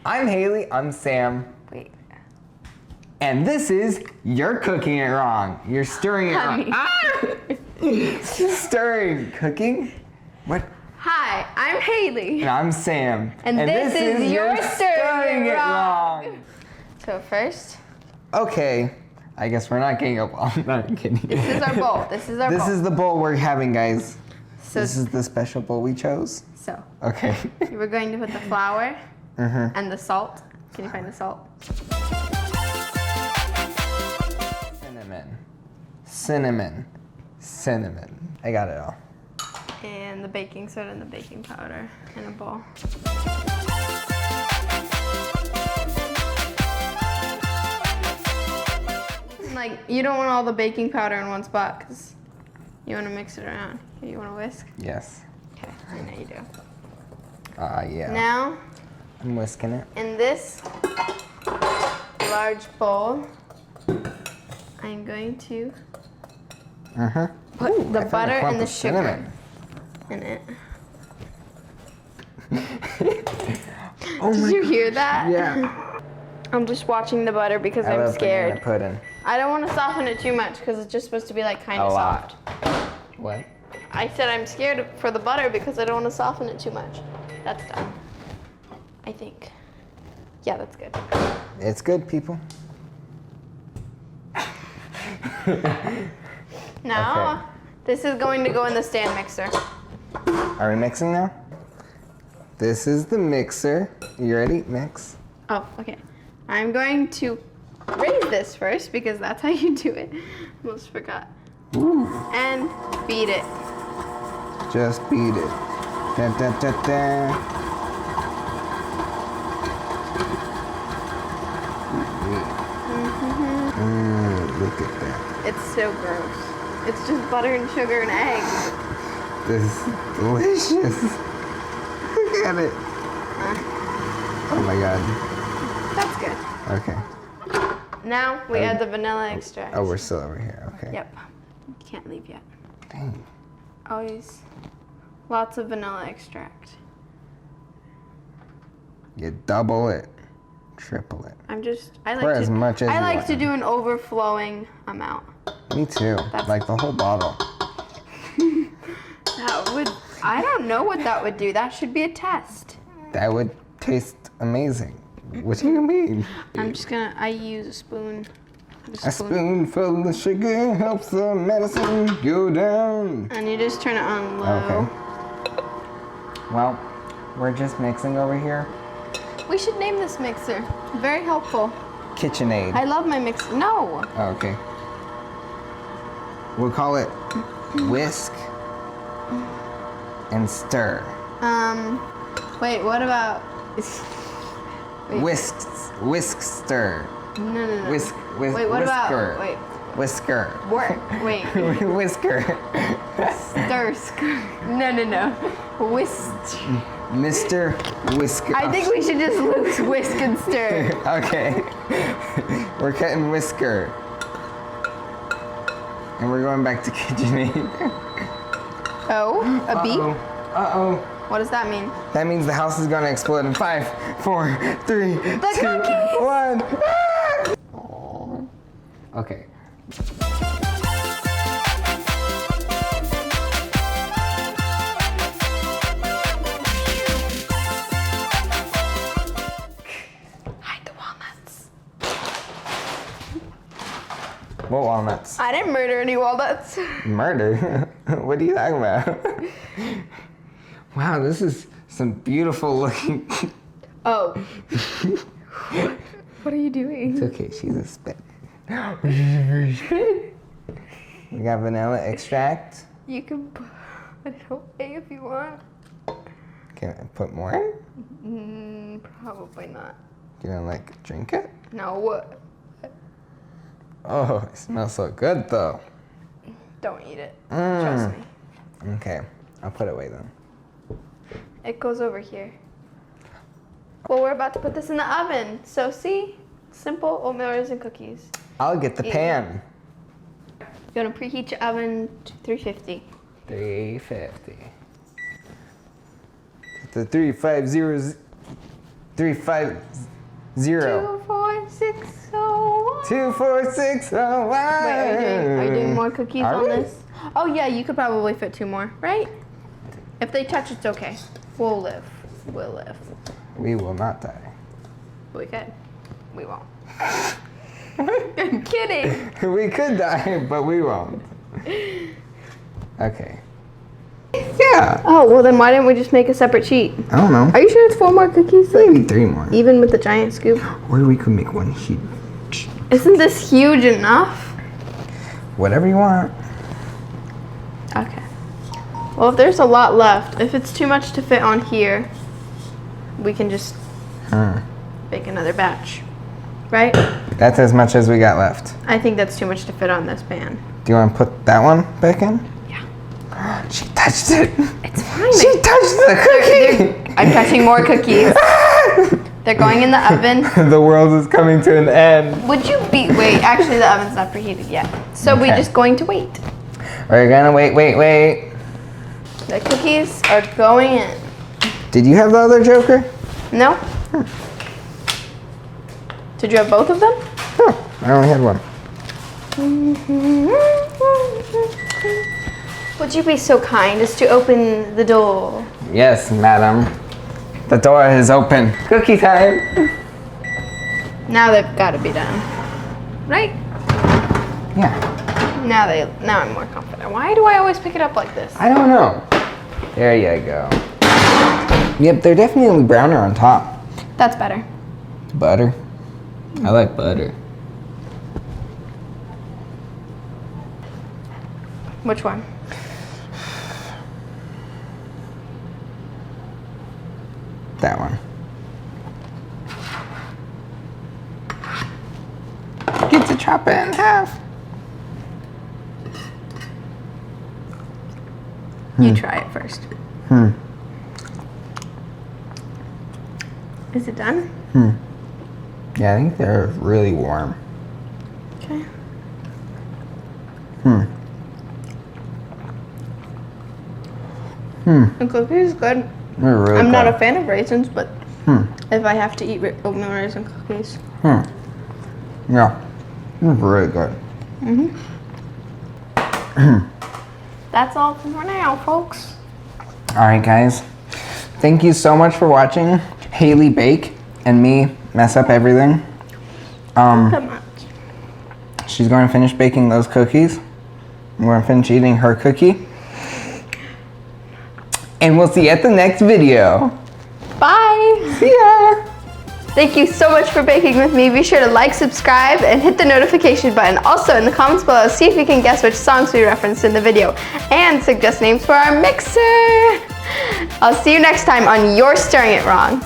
I'm Haley. I'm Sam. Wait. And this is You're Cooking It Wrong. You're stirring it wrong. Stirring. Cooking? What? Hi, I'm Haley. And I'm Sam. And this is You're Stirring It Wrong. So first. Okay. I guess we're not getting up. I'm not kidding. This is our bowl. This is our bowl. This is the bowl we're having, guys. So this is the special bowl we chose. So. Okay. We're going to put the flour and the salt. Can you find the salt? Cinnamon. I got it all. And the baking soda and the baking powder in a bowl. Like, you don't want all the baking powder in one spot because you want to mix it around. You want to whisk? Yes. Okay, I know you do. Yeah. Now, I'm whisking it. in this large bowl, I'm going to put the butter and the sugar in it. Did you hear that? Yeah. I'm just watching the butter because I'm scared. Pudding. I don't want to soften it too much because it's just supposed to be like kind of soft. What? I said I'm scared for the butter because I don't want to soften it too much. That's done. I think. Yeah, that's good. It's good, people. Now, this is going to go in the stand mixer. Are we mixing now? This is the mixer. You ready? Mix. Oh, okay. I'm going to raise this first because that's how you do it. Almost forgot. Ooh. And beat it. Just beat it. Da, da, da, da. Look at that. It's so gross. It's just butter and sugar and eggs. This is delicious. Look at it. Oh my god. That's good. Okay. Now we add the vanilla extract. Oh, we're still over here. Okay. Yep. You can't leave yet. Dang. Always lots of vanilla extract. You double it, triple it. I Pour as much as you like want. to do an overflowing amount. Me too. Like the whole bottle. I don't know what that would do. That should be a test. That would taste amazing. What do you mean? I use a spoon. A spoonful of sugar helps the medicine go down. And you just turn it on low. Okay. Well, we're just mixing over here. We should name this mixer. Very helpful. KitchenAid. I love my mixer. No. Oh, okay. We'll call it whisk and stir. Wait, what about... Wait. Whisk, stir. No. Wait, what whisker. about... Wait. Whisker. Wait. Whisker. Stir. No. Whisk. Mr. Whisker. I think we should just lose whisk and stir. Okay. We're cutting whisker. And we're going back to KitchenAid. Oh, a beep? Uh-oh. What does that mean? That means the house is gonna explode in 5, 4, 3, 2, cookies! 1. Ah! Okay. Hide the walnuts. What walnuts? I didn't murder any walnuts. Murder? What are you talking about? Wow, this is some beautiful looking. Oh. What are you doing? It's okay, she's a spit. We got vanilla extract. You can put it away if you want. Can I put more in? Probably not. You gonna like drink it? No. Oh, it smells so good though. Don't eat it. Trust me. Okay, I'll put it away then. It goes over here. Well, we're about to put this in the oven. So see? Simple oatmeal raisin cookies. I'll get the pan. You're gonna preheat your oven to 350. 350. The 350. 350. 24601. 24601. Wait, are you doing more cookies Are on we? this? Oh yeah, you could probably fit 2 more, right? If they touch, it's okay. We'll live. We'll live. We will not die. We could. We won't. I'm kidding. We could die, but we won't. Okay. Yeah. Oh, well then why didn't we just make a separate sheet? I don't know. Are you sure it's 4 more cookies? Maybe 3 more. Even with the giant scoop? Or we could make one sheet. Isn't this huge enough? Whatever you want. Okay. Well, if there's a lot left, if it's too much to fit on here, we can just make another batch, right? That's as much as we got left. I think that's too much to fit on this pan. Do you want to put that one back in? Yeah. She touched it. It's fine. She touched the cookie. I'm touching more cookies. They're going in the oven. The world is coming to an end. Would you wait, actually the oven's not preheated yet. So Okay. we're just going to wait. We're gonna wait. The cookies are going in. Did you have the other Joker? No? Did you have both of them? No, I only had one. Would you be so kind as to open the door? Yes, madam. The door is open. Cookie time. Now they've got to be done. Right? Yeah. Now I'm more confident. Why do I always pick it up like this? I don't know. There you go. Yep, they're definitely browner on top. That's better. Butter. I like butter. Which one? That one. Get to chop it in half. You try it first. Is it done? Yeah, I think they're really warm. Okay. The cookie is good. They're really I'm not good. a fan of raisins, but if I have to eat oatmeal raisin cookies. Yeah, they're really good. That's all for now, folks. All right, guys. Thank you so much for watching Haley bake and me mess up everything. Come on. She's going to finish baking those cookies. We're going to finish eating her cookie. And we'll see you at the next video. Bye. See ya. Thank you so much for baking with me. Be sure to like, subscribe, and hit the notification button. Also, in the comments below, see if you can guess which songs we referenced in the video. And suggest names for our mixer. I'll see you next time on You're Stirring It Wrong.